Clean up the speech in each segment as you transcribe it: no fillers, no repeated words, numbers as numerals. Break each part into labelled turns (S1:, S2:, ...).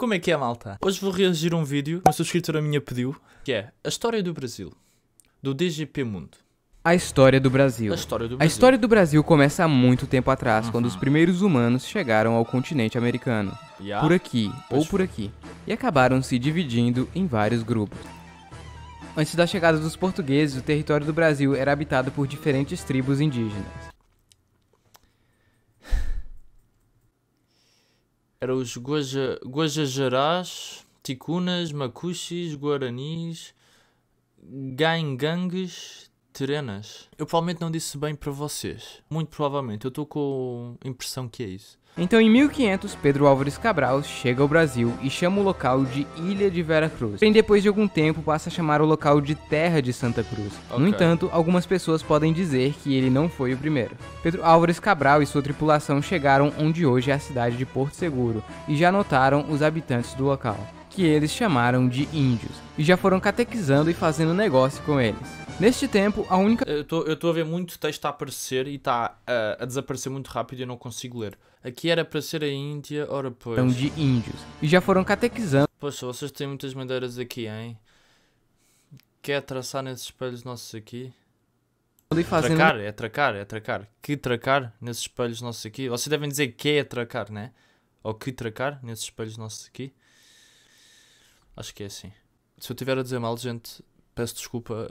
S1: Como é que é, malta? Hoje vou reagir a um vídeo que uma subscritora minha pediu, que é a história do Brasil, do DGP Mundo.
S2: A história do Brasil. A história do Brasil começa há muito tempo atrás, quando os primeiros humanos chegaram ao continente americano. Por aqui, ou por aqui. E acabaram se dividindo em vários grupos. Antes da chegada dos portugueses, o território do Brasil era habitado por diferentes tribos indígenas.
S1: Eram os Guajajarás, Ticunas, Macuxis, Guaranis, Gaingangues, Terenas. Eu provavelmente não disse bem para vocês. Muito provavelmente. Eu estou com a impressão que é isso.
S2: Então, em 1500, Pedro Álvares Cabral chega ao Brasil e chama o local de Ilha de Vera Cruz. E depois de algum tempo passa a chamar o local de Terra de Santa Cruz. No entanto, algumas pessoas podem dizer que ele não foi o primeiro. Pedro Álvares Cabral e sua tripulação chegaram onde hoje é a cidade de Porto Seguro e já notaram os habitantes do local, que eles chamaram de índios, e já foram catequizando e fazendo negócio com eles. Neste tempo, a única...
S1: Eu estou a ver muito texto a aparecer e está a desaparecer muito rápido e eu não consigo ler. Aqui era para ser a Índia, ora pois.
S2: de índios, e já foram catequizando...
S1: Poxa, vocês têm muitas madeiras aqui, hein? Quer traçar nesses espelhos nossos aqui?
S2: E fazendo...
S1: Tracar. Que tracar nesses espelhos nossos aqui? Vocês devem dizer que é tracar, né? Ou que tracar nesses espelhos nossos aqui? Acho que é assim. Se eu estiver a dizer mal, gente, peço desculpa.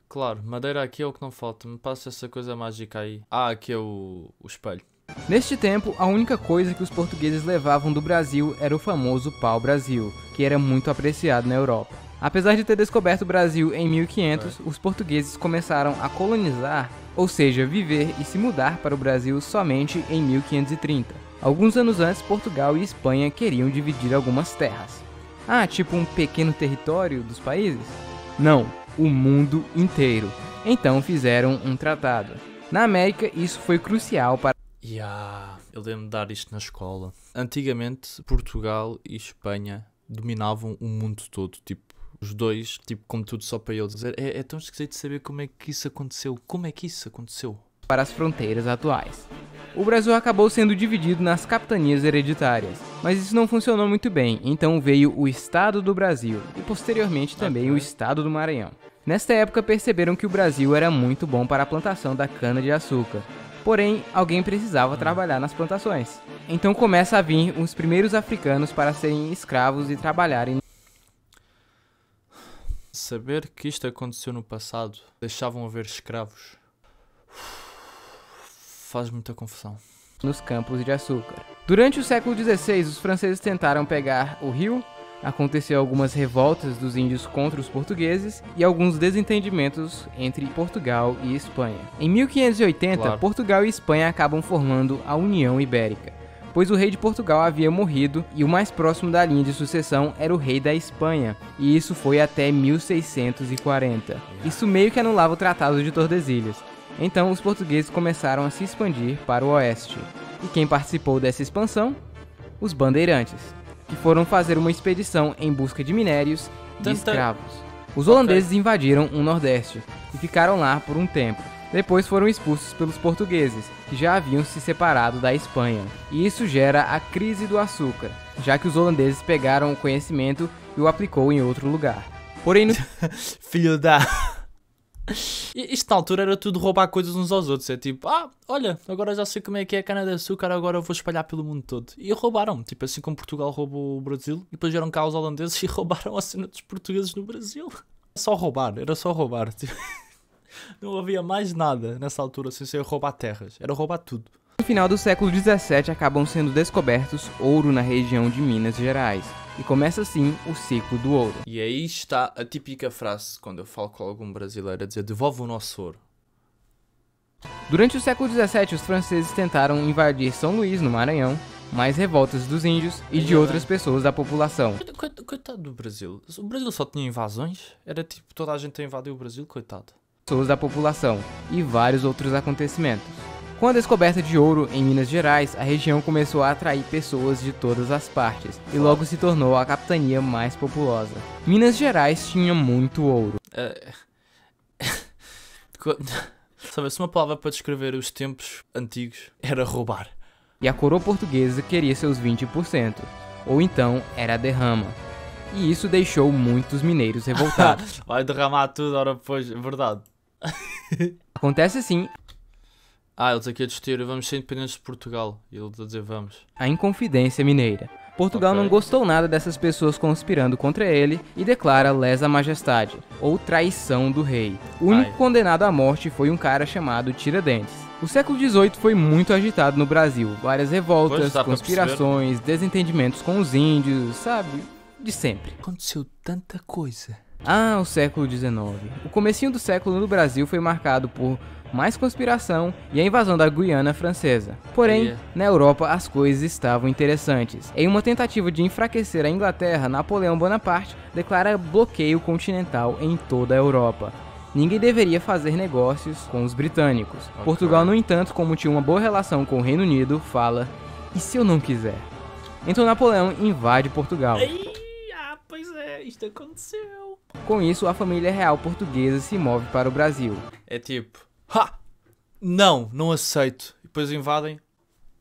S1: Claro, madeira aqui é o que não falta. Me passa essa coisa mágica aí. Ah, aqui é o espelho.
S2: Neste tempo, a única coisa que os portugueses levavam do Brasil era o famoso pau-brasil, que era muito apreciado na Europa. Apesar de ter descoberto o Brasil em 1500, os portugueses começaram a colonizar, ou seja, viver e se mudar para o Brasil somente em 1530. Alguns anos antes, Portugal e Espanha queriam dividir algumas terras. Ah, tipo um pequeno território dos países? Não, o mundo inteiro. Então fizeram um tratado. Na América, isso foi crucial para...
S1: Eu lembro de dar isto na escola. Antigamente, Portugal e Espanha dominavam o mundo todo. Tipo, os dois, tipo, como tudo só para eles. É tão esquisito saber como é que isso aconteceu. Como é que isso aconteceu?
S2: Para as fronteiras atuais. O Brasil acabou sendo dividido nas capitanias hereditárias, mas isso não funcionou muito bem, então veio o Estado do Brasil e posteriormente também o Estado do Maranhão. Nesta época perceberam que o Brasil era muito bom para a plantação da cana-de-açúcar, porém alguém precisava trabalhar nas plantações. Então começa a vir os primeiros africanos para serem escravos e trabalharem.
S1: Saber que isto aconteceu no passado, deixavam haver escravos, faz muita confusão.
S2: Nos campos de açúcar. Durante o século XVI, os franceses tentaram pegar o rio, aconteceu algumas revoltas dos índios contra os portugueses e alguns desentendimentos entre Portugal e Espanha. Em 1580, Portugal e Espanha acabam formando a União Ibérica, pois o rei de Portugal havia morrido e o mais próximo da linha de sucessão era o rei da Espanha, e isso foi até 1640. Isso meio que anulava o Tratado de Tordesilhas. Então, os portugueses começaram a se expandir para o oeste. E quem participou dessa expansão? Os bandeirantes, que foram fazer uma expedição em busca de minérios e escravos. Os holandeses invadiram o Nordeste e ficaram lá por um tempo. Depois foram expulsos pelos portugueses, que já haviam se separado da Espanha. E isso gera a crise do açúcar, já que os holandeses pegaram o conhecimento e o aplicou em outro lugar. Porém,
S1: Filho da... Isto na altura era tudo roubar coisas uns aos outros. É tipo, olha, agora já sei como é que é a cana-de-açúcar, agora eu vou espalhar pelo mundo todo. E roubaram, tipo assim como Portugal roubou o Brasil. E depois vieram cá os holandeses e roubaram a cena dos portugueses no Brasil. Era só roubar. Tipo, não havia mais nada nessa altura sem ser roubar terras, era roubar tudo.
S2: No final do século XVII acabam sendo descobertos ouro na região de Minas Gerais. E começa assim o ciclo do ouro.
S1: E aí está a típica frase quando eu falo com algum brasileiro a dizer: devolve o nosso ouro.
S2: Durante o século XVII, os franceses tentaram invadir São Luís, no Maranhão, mais revoltas dos índios e de outras pessoas da população.
S1: Coitado do Brasil. O Brasil só tinha invasões? Era tipo toda a gente a invadir o Brasil, coitado.
S2: Pessoas da população e vários outros acontecimentos. Com a descoberta de ouro em Minas Gerais, a região começou a atrair pessoas de todas as partes e logo se tornou a capitania mais populosa. Minas Gerais tinha muito ouro.
S1: Sabe, se uma palavra para descrever os tempos antigos era roubar.
S2: E a coroa portuguesa queria seus 20%. ou então era a derrama. E isso deixou muitos mineiros revoltados.
S1: Vai derramar tudo, ora depois, é verdade.
S2: Acontece assim
S1: Eles aqui a discutir, vamos ser independentes de Portugal. E ele a dizer, vamos.
S2: a Inconfidência Mineira. Portugal não gostou nada dessas pessoas conspirando contra ele e declara lesa majestade, ou traição do rei. O único condenado à morte foi um cara chamado Tiradentes. O século XVIII foi muito agitado no Brasil. Várias revoltas, conspirações, desentendimentos com os índios, sabe? De sempre.
S1: Aconteceu tanta coisa.
S2: O século XIX. O comecinho do século no Brasil foi marcado por mais conspiração e a invasão da Guiana Francesa. Porém, na Europa as coisas estavam interessantes. Em uma tentativa de enfraquecer a Inglaterra, Napoleão Bonaparte declara bloqueio continental em toda a Europa. Ninguém deveria fazer negócios com os britânicos. Portugal, no entanto, como tinha uma boa relação com o Reino Unido, fala: e se eu não quiser? Então Napoleão invade Portugal.
S1: Pois é, isto aconteceu.
S2: Com isso, a família real portuguesa se move para o Brasil.
S1: É tipo, não aceito. E depois invadem.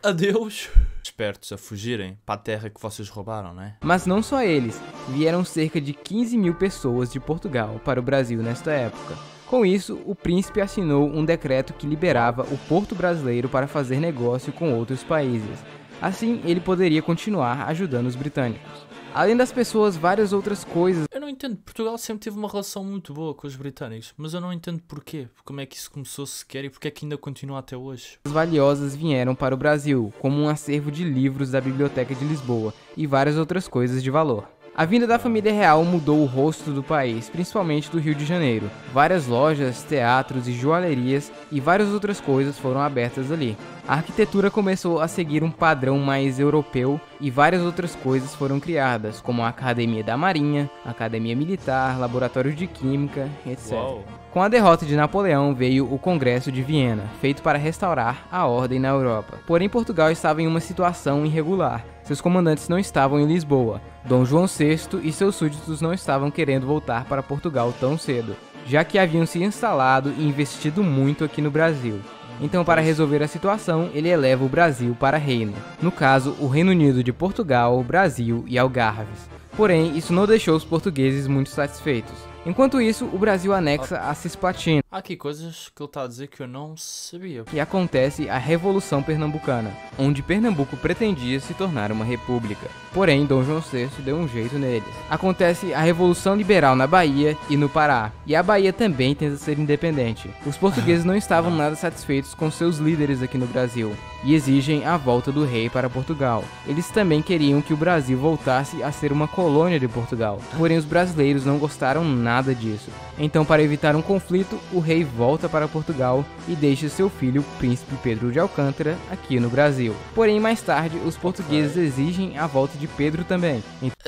S1: Adeus. Espertos a fugirem para a terra que vocês roubaram, né?
S2: Mas não só eles, vieram cerca de 15 mil pessoas de Portugal para o Brasil nesta época. Com isso, o príncipe assinou um decreto que liberava o porto brasileiro para fazer negócio com outros países. Assim, ele poderia continuar ajudando os britânicos. Além das pessoas, várias outras coisas.
S1: Eu não entendo, Portugal sempre teve uma relação muito boa com os britânicos, mas eu não entendo porquê, como é que isso começou sequer e porque é que ainda continua até hoje.
S2: Valiosas vieram para o Brasil, como um acervo de livros da Biblioteca de Lisboa e várias outras coisas de valor. A vinda da família real mudou o rosto do país, principalmente do Rio de Janeiro. Várias lojas, teatros e joalherias e várias outras coisas foram abertas ali. A arquitetura começou a seguir um padrão mais europeu e várias outras coisas foram criadas, como a Academia da Marinha, Academia Militar, Laboratório de Química, etc.
S1: Uau.
S2: Com a derrota de Napoleão veio o Congresso de Viena, feito para restaurar a ordem na Europa. Porém, Portugal estava em uma situação irregular. Seus comandantes não estavam em Lisboa. Dom João VI e seus súditos não estavam querendo voltar para Portugal tão cedo, já que haviam se instalado e investido muito aqui no Brasil. Então, para resolver a situação, ele eleva o Brasil para reino. No caso, o Reino Unido de Portugal, Brasil e Algarves. Porém, isso não deixou os portugueses muito satisfeitos. Enquanto isso, o Brasil anexa a Cisplatina.
S1: Há aqui coisas que ele está a dizer que eu não sabia.
S2: E acontece a Revolução Pernambucana, onde Pernambuco pretendia se tornar uma república. Porém, Dom João VI deu um jeito neles. Acontece a Revolução Liberal na Bahia e no Pará. E a Bahia também tenta ser independente. Os portugueses não estavam nada satisfeitos com seus líderes aqui no Brasil e exigem a volta do rei para Portugal. Eles também queriam que o Brasil voltasse a ser uma colônia de Portugal. Porém, os brasileiros não gostaram nada disso. Então, para evitar um conflito, o rei volta para Portugal e deixa seu filho, o príncipe Pedro de Alcântara, aqui no Brasil. Porém, mais tarde, os portugueses exigem a volta de Pedro também.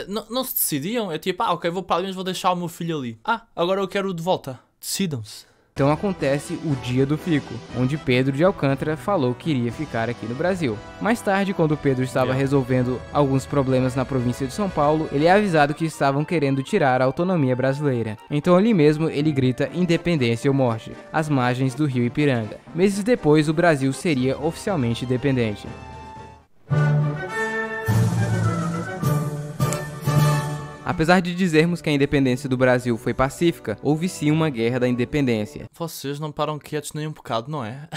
S1: Não se decidiam? É tipo, ok, vou para ali, mas vou deixar o meu filho ali. Agora eu quero de volta. Decidam-se.
S2: Então acontece o Dia do Fico, onde Pedro de Alcântara falou que iria ficar aqui no Brasil. Mais tarde, quando Pedro estava resolvendo alguns problemas na província de São Paulo, ele é avisado que estavam querendo tirar a autonomia brasileira. Então ali mesmo ele grita independência ou morte, às margens do rio Ipiranga. Meses depois, o Brasil seria oficialmente independente. Apesar de dizermos que a independência do Brasil foi pacífica, houve sim uma guerra da independência.
S1: Vocês não param quietos nem um bocado, não é?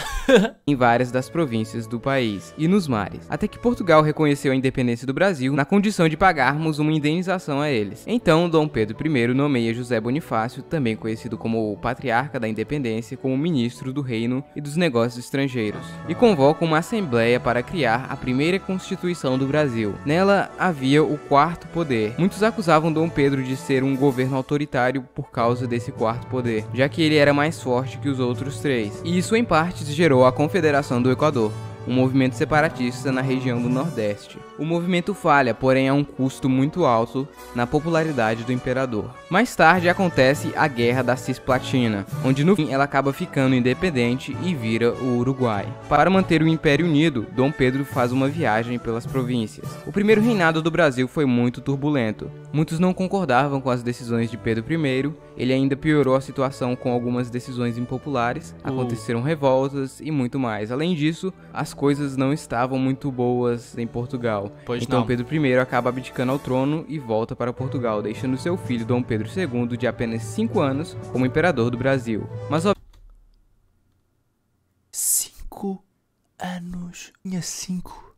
S2: Em várias das províncias do país e nos mares, até que Portugal reconheceu a independência do Brasil na condição de pagarmos uma indenização a eles. Então, Dom Pedro I nomeia José Bonifácio, também conhecido como o Patriarca da Independência, como ministro do Reino e dos Negócios Estrangeiros, e convoca uma assembleia para criar a primeira Constituição do Brasil. Nela havia o quarto poder. Muitos acusavam Dom Pedro de ser um governo autoritário por causa desse quarto poder, já que ele era mais forte que os outros três, e isso em parte gerou a Confederação do Equador, um movimento separatista na região do Nordeste. O movimento falha, porém a um custo muito alto na popularidade do imperador. Mais tarde acontece a Guerra da Cisplatina, onde no fim ela acaba ficando independente e vira o Uruguai. Para manter o Império unido, Dom Pedro faz uma viagem pelas províncias. O primeiro reinado do Brasil foi muito turbulento. Muitos não concordavam com as decisões de Pedro I, ele ainda piorou a situação com algumas decisões impopulares, aconteceram revoltas e muito mais. Além disso, as as coisas não estavam muito boas em Portugal.
S1: Pois
S2: Então
S1: não.
S2: Pedro I acaba abdicando ao trono e volta para Portugal, deixando seu filho Dom Pedro II, de apenas 5 anos, como imperador do Brasil. Mas
S1: 5 anos. Tinha 5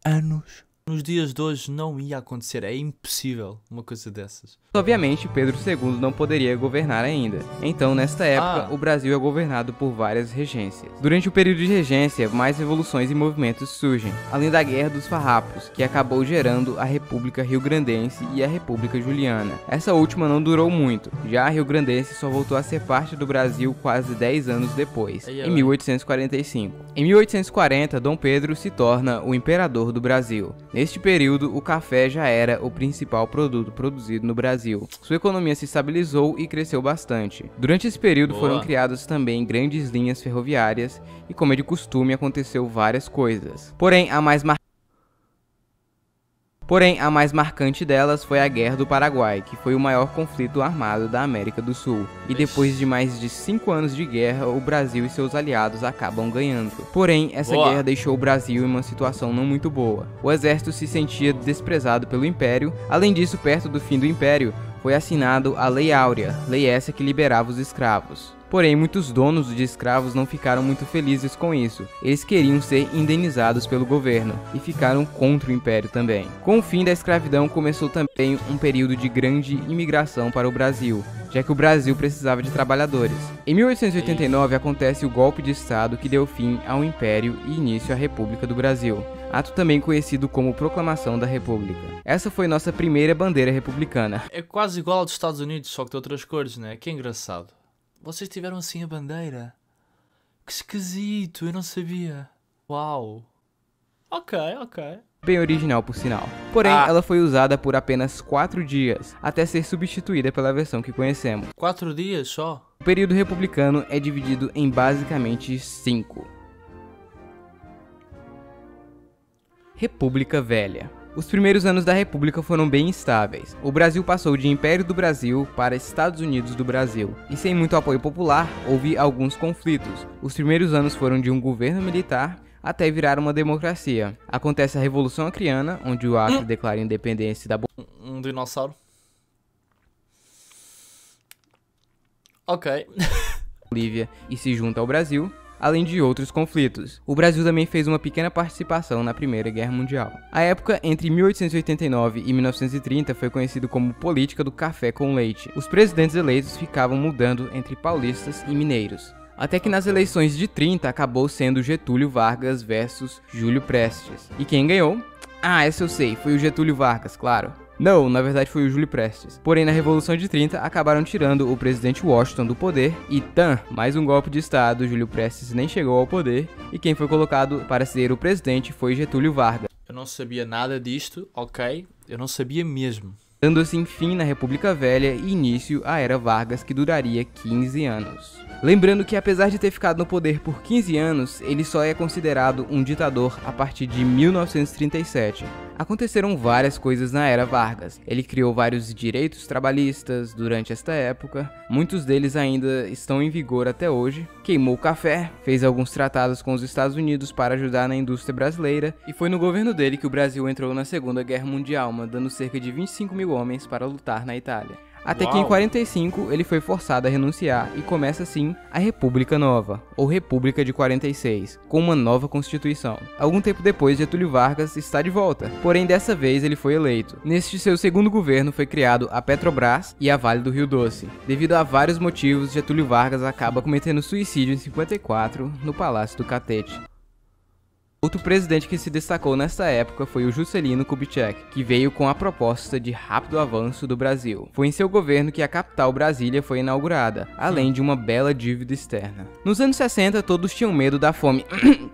S1: anos. Nos dias de hoje não ia acontecer. É impossível uma coisa dessas.
S2: obviamente, Pedro II não poderia governar ainda. Então, nesta época, o Brasil é governado por várias regências. Durante o período de regência, mais revoluções e movimentos surgem, além da Guerra dos Farrapos, que acabou gerando a República Rio-Grandense e a República Juliana. Essa última não durou muito, já a Rio-Grandense só voltou a ser parte do Brasil quase 10 anos depois, em 1845. Em 1840, Dom Pedro se torna o imperador do Brasil. Neste período, o café já era o principal produto produzido no Brasil. Sua economia se estabilizou e cresceu bastante. Durante esse período foram criadas também grandes linhas ferroviárias e, como é de costume, aconteceu várias coisas. Porém, a mais marcante delas foi a Guerra do Paraguai, que foi o maior conflito armado da América do Sul. E depois de mais de 5 anos de guerra, o Brasil e seus aliados acabam ganhando. Porém, essa guerra deixou o Brasil em uma situação não muito boa. O exército se sentia desprezado pelo Império. Além disso, perto do fim do Império, foi assinado a Lei Áurea, lei essa que liberava os escravos. Porém, muitos donos de escravos não ficaram muito felizes com isso. Eles queriam ser indenizados pelo governo e ficaram contra o Império também. Com o fim da escravidão, começou também um período de grande imigração para o Brasil, já que o Brasil precisava de trabalhadores. Em 1889 acontece o golpe de Estado que deu fim ao Império e início à República do Brasil, ato também conhecido como Proclamação da República. Essa foi nossa primeira bandeira republicana.
S1: É quase igual ao dos Estados Unidos, só que de outras cores, né? Que engraçado. Vocês tiveram assim a bandeira? Que esquisito, eu não sabia. Uau. Ok.
S2: Bem original, por sinal. Porém, ela foi usada por apenas 4 dias, até ser substituída pela versão que conhecemos.
S1: 4 dias só?
S2: O período republicano é dividido em basicamente 5. República Velha. Os primeiros anos da República foram bem instáveis. O Brasil passou de Império do Brasil para Estados Unidos do Brasil, e sem muito apoio popular, houve alguns conflitos. Os primeiros anos foram de um governo militar até virar uma democracia. Acontece a Revolução Acreana, onde o Acre declara a independência da
S1: Um dinossauro? Ok.
S2: Bolívia e se junta ao Brasil, além de outros conflitos. O Brasil também fez uma pequena participação na Primeira Guerra Mundial. A época entre 1889 e 1930 foi conhecido como política do café com leite. Os presidentes eleitos ficavam mudando entre paulistas e mineiros. Até que nas eleições de 30 acabou sendo Getúlio Vargas versus Júlio Prestes. E quem ganhou? Essa eu sei, foi o Getúlio Vargas, claro. Não, na verdade foi o Júlio Prestes. Porém, na Revolução de 30, acabaram tirando o presidente Washington do poder e mais um golpe de Estado, Júlio Prestes nem chegou ao poder e quem foi colocado para ser o presidente foi Getúlio Vargas.
S1: Eu não sabia nada disto, ok? Eu não sabia mesmo.
S2: Dando assim fim na República Velha e início à Era Vargas, que duraria 15 anos. Lembrando que apesar de ter ficado no poder por 15 anos, ele só é considerado um ditador a partir de 1937. Aconteceram várias coisas na Era Vargas. Ele criou vários direitos trabalhistas durante esta época, muitos deles ainda estão em vigor até hoje. Queimou o café, fez alguns tratados com os Estados Unidos para ajudar na indústria brasileira, e foi no governo dele que o Brasil entrou na Segunda Guerra Mundial, mandando cerca de 25 mil homens para lutar na Itália. Até que em 45 ele foi forçado a renunciar e começa assim a República Nova, ou República de 46, com uma nova constituição. Algum tempo depois, Getúlio Vargas está de volta, porém dessa vez ele foi eleito. Neste seu segundo governo foi criado a Petrobras e a Vale do Rio Doce. Devido a vários motivos, Getúlio Vargas acaba cometendo suicídio em 54 no Palácio do Catete. Outro presidente que se destacou nesta época foi o Juscelino Kubitschek, que veio com a proposta de rápido avanço do Brasil. Foi em seu governo que a capital Brasília foi inaugurada, além de uma bela dívida externa. Nos anos 60, todos tinham medo da fome,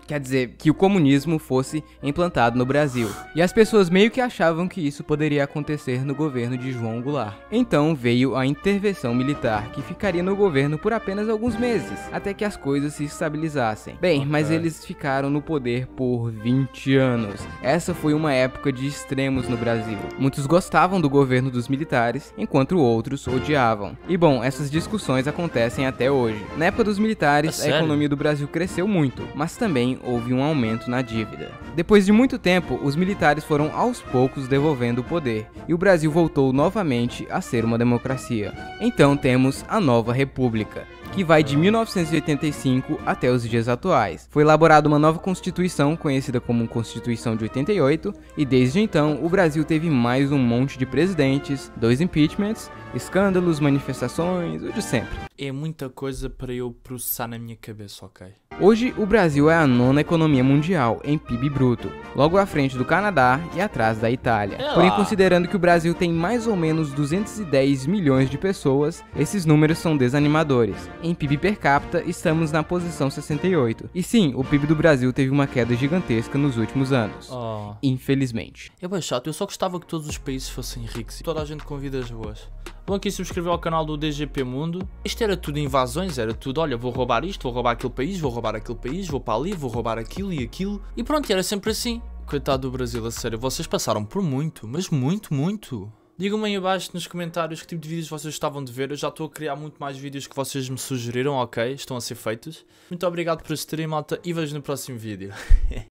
S2: quer dizer, que o comunismo fosse implantado no Brasil, e as pessoas meio que achavam que isso poderia acontecer no governo de João Goulart. Então veio a intervenção militar, que ficaria no governo por apenas alguns meses, até que as coisas se estabilizassem. Bem, mas eles ficaram no poder por 20 anos. Essa foi uma época de extremos no Brasil. Muitos gostavam do governo dos militares, enquanto outros odiavam. E bom, essas discussões acontecem até hoje. Na época dos militares, a economia do Brasil cresceu muito, mas também também houve um aumento na dívida. Depois de muito tempo, os militares foram aos poucos devolvendo o poder, e o Brasil voltou novamente a ser uma democracia. Então temos a Nova República, que vai de 1985 até os dias atuais. Foi elaborada uma nova Constituição, conhecida como Constituição de 88, e desde então o Brasil teve mais um monte de presidentes, 2 impeachments, escândalos, manifestações, o de sempre.
S1: É muita coisa para eu processar na minha cabeça, ok?
S2: Hoje, o Brasil é a 9ª economia mundial em PIB bruto, logo à frente do Canadá e atrás da Itália. Porém, considerando que o Brasil tem mais ou menos 210 milhões de pessoas, esses números são desanimadores. Em PIB per capita, estamos na posição 68. E sim, o PIB do Brasil teve uma queda gigantesca nos últimos anos. Infelizmente.
S1: É bem chato, eu só gostava que todos os países fossem ricos e toda a gente com vidas boas. Vão aqui subscrever ao canal do DGP Mundo. Isto era tudo invasões, era tudo, olha, vou roubar isto, vou roubar aquele país, vou roubar aquele país, vou para ali, vou roubar aquilo e aquilo. E pronto, era sempre assim. Coitado do Brasil, a sério, vocês passaram por muito, mas muito, muito. Digam-me aí abaixo nos comentários que tipo de vídeos vocês gostavam de ver. Eu já estou a criar muito mais vídeos que vocês me sugeriram, ok? Estão a ser feitos. Muito obrigado por assistirem, malta, e vejo no próximo vídeo.